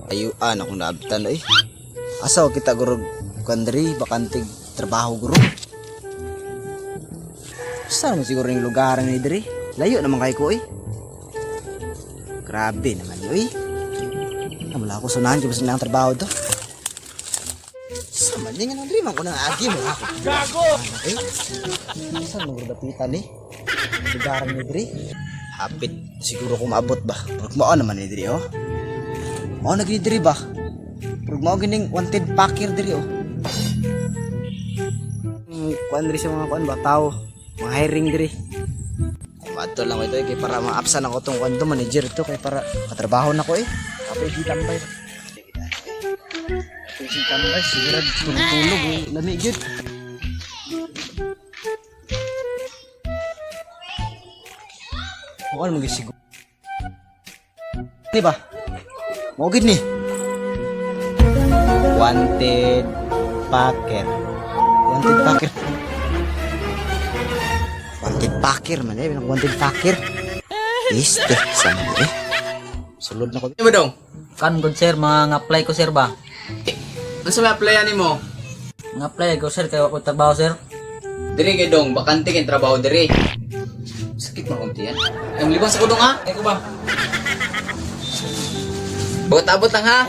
Ayuan akong naabtan eh. Asa kita guro kandri bakantig trabaho guro. Saan mo siguro yung lugar ni diri? Layo naman kay ko eh. Grabe naman yun eh. Wala ako sunahan kung saan ang trabaho to. Sama niya nga nang dream ako nang agi mo ako. Gago! Eh? Saan mo dapitan eh? Lugar ni diri? Hapit siguro kung maabot ba? Pag mao naman ni diri oh. Mao nagni diri ba? Pag mao gining wanted packer diri oh. Kuan diri sa mga kuan ba tao, mga hiring diri. Kumato lang ito kay para ma-absan ako tong kuan to manager to kay para katrabaho na ko eh. Kapay di tambay. Kapay si tambay siguro tulog eh. Lami gyud. Mukhang mag-isigo. Ini ba? Mau gid ni. Wanted packer. Wanted packer. Wanted packer man eh. Wanted packer. Este, sama eh. Sulod na ko. Ano ba dong? Kan good sir, mga apply ko sir ba? Ano sa mga applyan mo? Mga apply ko sir, kaya ako trabaho sir. Diri kay dong, bakante kay trabaho diri. Sakit mo konti yan. Ang libang sa kudong ha? Ay ko ba? Abot lang ha?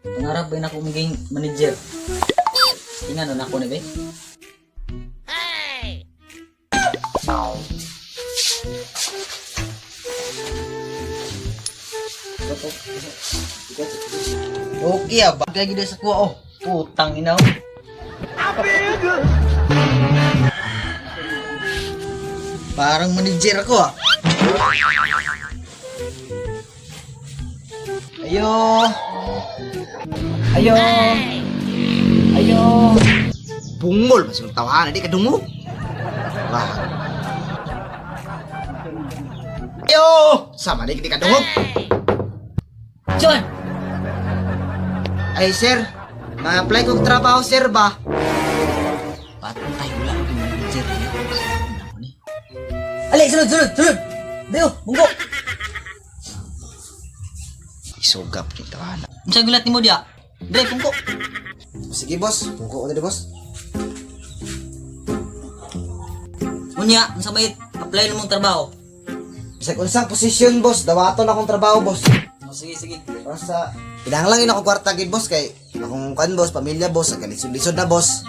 Pangarap ba na ako maging manager? Tingnan na ako ni be. Okay ah, bagay gid sa kuha oh. Putang ina. Parang manager ako ah. Ayo. Ayo. Ayo. Bungol masih tawanan di kadungo. Wah. Ayo, sama di kadungo. John! Ay sir, ma-apply ko trabaho sir ba? Patay wala ako yung manager niya. Ali, sulod. Dayo, bunggo. Isugap kita ana. Unsa gulat nimo dia? Dre pungko. Sige boss, bunggo ko tadi boss. Unya, unsa may apply nimong trabaho? Sa unsang posisyon boss, dawaton akong trabaho boss. Oh, sige. Para sa kinahanglan ako kwarta gid boss kay akong kan boss, pamilya boss, ang lisod na boss.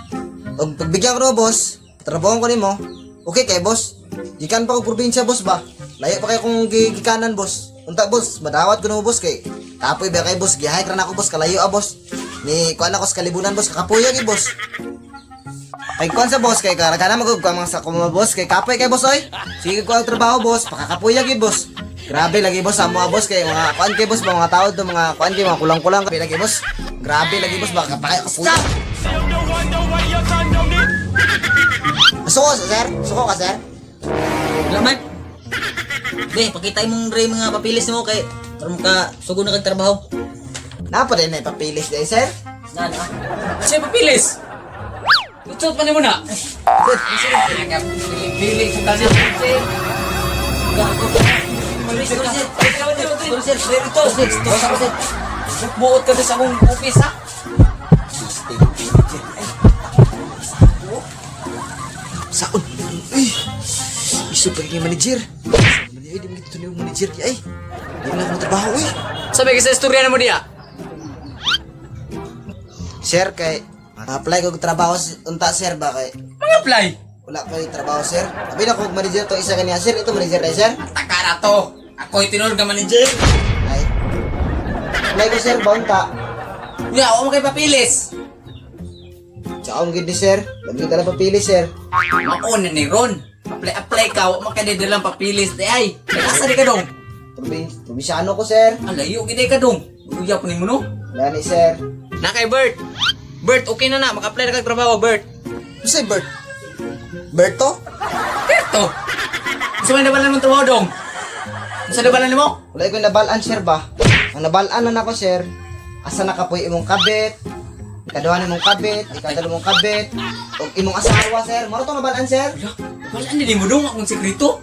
Og pagbigyan ko no boss, trabaho ko nimo. Okay kay boss. Gikan pa ko probinsya boss ba? Layo pa kay kung gikanan boss. Unta boss, madawat ko no boss kay tapoy ba kay boss, gihay ra na ako boss, kalayo boss. Ni kuan ako sa kalibunan boss, kakapuyo gid boss. Kay kuan sa boss kay karagana magug ka mga sa kuma boss kay kapoy kay boss oy. Sige ko ang trabaho boss, pakakapuyo gid boss. Grabe lagi boss amo boss kay mga kuan kay boss mga tao do mga kuan kay mga kulang-kulang kay lagi boss. Grabe lagi boss baka kapay kapuyo. Suko ka sir? Laman. Be, pakita imong Dre mga papilis mo kay para ka sugod na kag trabaho. Napa din na papilis day sir? Nan ah. Siya papilis! Lutot pa ni mo na! Pili ko kasi. Buot ka sa akong office ha? Saon? Uy! Iso pa kay manager. Ay, di mo gito ni manager ay. Di na ako trabaho eh. Sabi ka sa istorya na mo diya? Sir kay apply ko trabaho unta sir ba kay Mga apply! wala ko trabaho sir. Sabi na ko manager to isa kaniya sir, ito manager na sir. Takara to! Ako itinulog ka manager! Ay. Apply ko sir ba unta? Nga, ako mo kay papilis! Tsaka ang gid ni sir. Lagi ka lang papili sir. Maon na ni Ron! Apply ka, huwag makadidalang papilis di ay! Nagkasa di ka dong! Probinsyano ko sir. Ang layo, gini ka dong! Uya po ni mo no? Wala ni sir. Na kay Bert! Bert, okay na na, mag-apply na kag trabaho, Bert! Ano sa'yo Bert? Berto? Berto! Isa man nabalan mong trabaho dong? Isa nabalan mo? Wala ko nabalaan sir ba? Ang nabalaan na nako sir. Asa nakapoy imong kabit. Ikaduhan imong kabit, ikadalo mong kabit, ug imong asawa sir. Maro to nabalaan sir. Wala, wala hindi mo dong akong sekreto.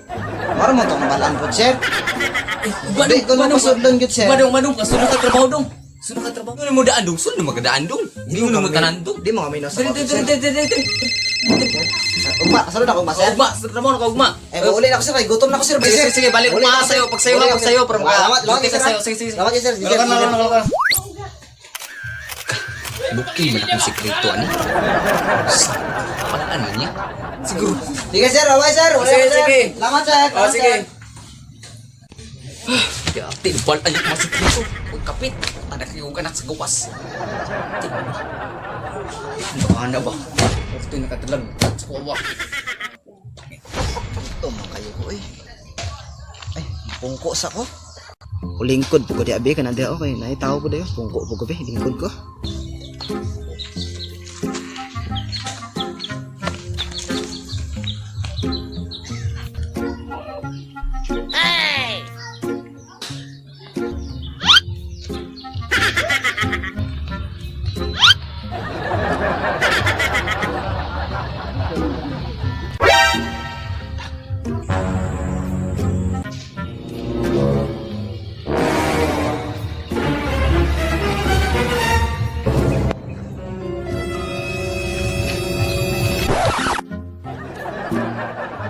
Maro mo to nabalaan po sir. Di ko na pasudlan gyud sir. Madong, kasunod ka trabaho dong. Sunod ka trabaho. Ano mo daan dong? Sunod mo magdaan dong. Hindi mo naman tanan dong. Di mo kami no sa Dali, office, dali, sir. dali. Ugma, kasunod ako ugma sir. Ugma, sa trabaho na ka ugma. Uli na ako sir, kay gutom na ako sir. Sige, balik Uli ugma na ako, sa'yo. sir. Pagsayo Uli ka, na, pagsayo. sir. Para Salamat, buti ka sir. sa'yo. Sige. Salamat sir. Sige, Nalakan sige, sir. na. Bukil man akong sikreto, ano? Palaan niya? Siguro. Sige sir, away sir. Uli Sige, na, sir. sige. Salamat sir. Salamat, Sige. sir. Kaya tinbal ang mga sikreto. Huwag kapit. Tanak yung anak sa gawas. Baka na ba? Ito yung nakatalag. Sa kawa. Ito mga kayo ko eh. Ay, pungko sa ko. Ulingkod ko di abi ka na di okay. Naitaw ko dayo. Pungko po ko be. Lingkod ko.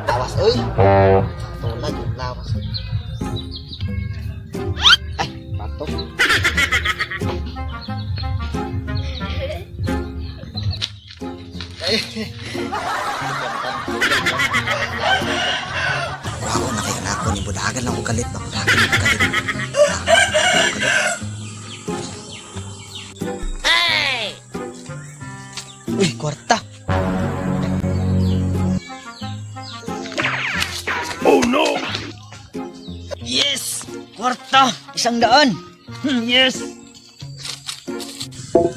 Lawas, uy. Tulad, lawas. Ay, pato. Ay. Ako na kayo na ako ni Budagan lang ko galit ba? Budagan lang ko galit. Uy, kwarta. Yes! Kwarta! 100! Yes!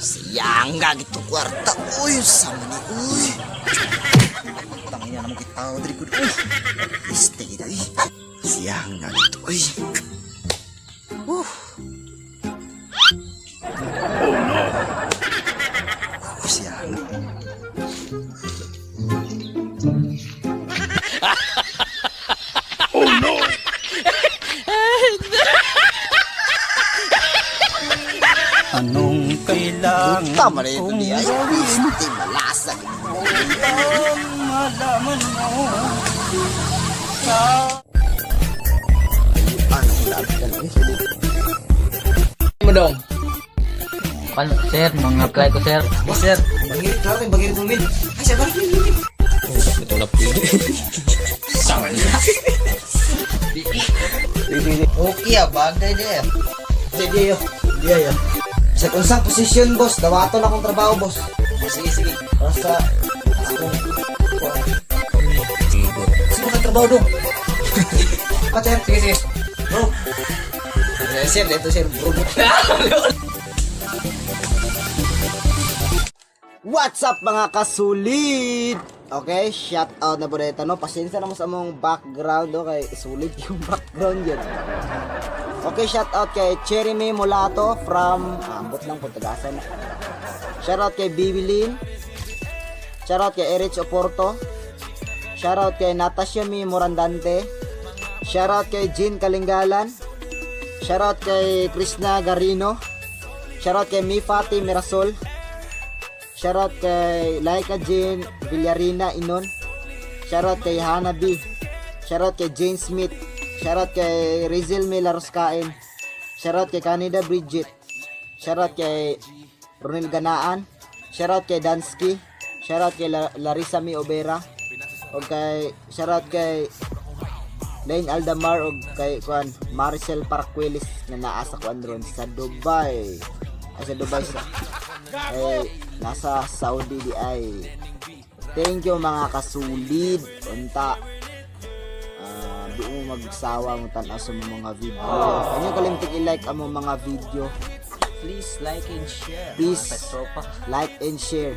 Sayang nga gitu kwarta. Uy, sama ni. Uy. Tangina naman kita. Dari ko. Uy. Stay na. Sayang nga gitu. Uy. Oh no. Sayang. Anong kailangan Tama na ito niya. Hindi malasan. malaman mo? Ano ko lang yan? Mo dong. Paano, sir? Mga apply ko, sir. Yes, sir. Bagay, klaro yung bagay ito, Min. Ay, siya bagay. Ito na po. Sama niya. Okay, bagay niya. Sige, yo. Sige, yo. Sa kung saan posisyon, boss. Dawaton akong trabaho, boss. Sige. Basta, akong... Sino ka trabaho dong? Sir. Sige. Bro. Sir, ito sir, bro. What's up mga kasulit? Okay, shout out na po dito, no? Pasensya naman sa mong background, okay? Sulit yung background yun. Okay, shout out kay Cherry Mulato from ambot lang po Tagasan. Shout out kay Bibilin. Shout out kay Erich Oporto. Shout out kay Natasha Morandante. Shout out kay Jean Kalingalan. Shout out kay Krishna Garino. Shout out kay Mifati Mirasol. Shout out kay Laika Jean Villarina Inon. Shout out kay Hanabi. Shout out kay Jane Smith. Shout out kay Rizal Milaroskain. Shout out kay Canada Bridget. Shout out kay Ronel Ganaan. Shout out kay Dansky. Shout out kay Larissa Mi Obera. O kay shout out kay Lane Aldamar o kay kuan Maricel Paracuelis na naa sa kuan ron sa Dubai. Ay sa Dubai sa nasa Saudi di ay. Thank you mga kasulid. Unta di mo magsawa mo tanaw sa mga video. Kanyo kalimtik i-like ang mga video. Please like and share. Please like and share.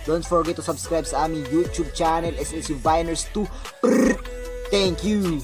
Don't forget to subscribe sa aming YouTube channel SLC Viners 2. Thank you.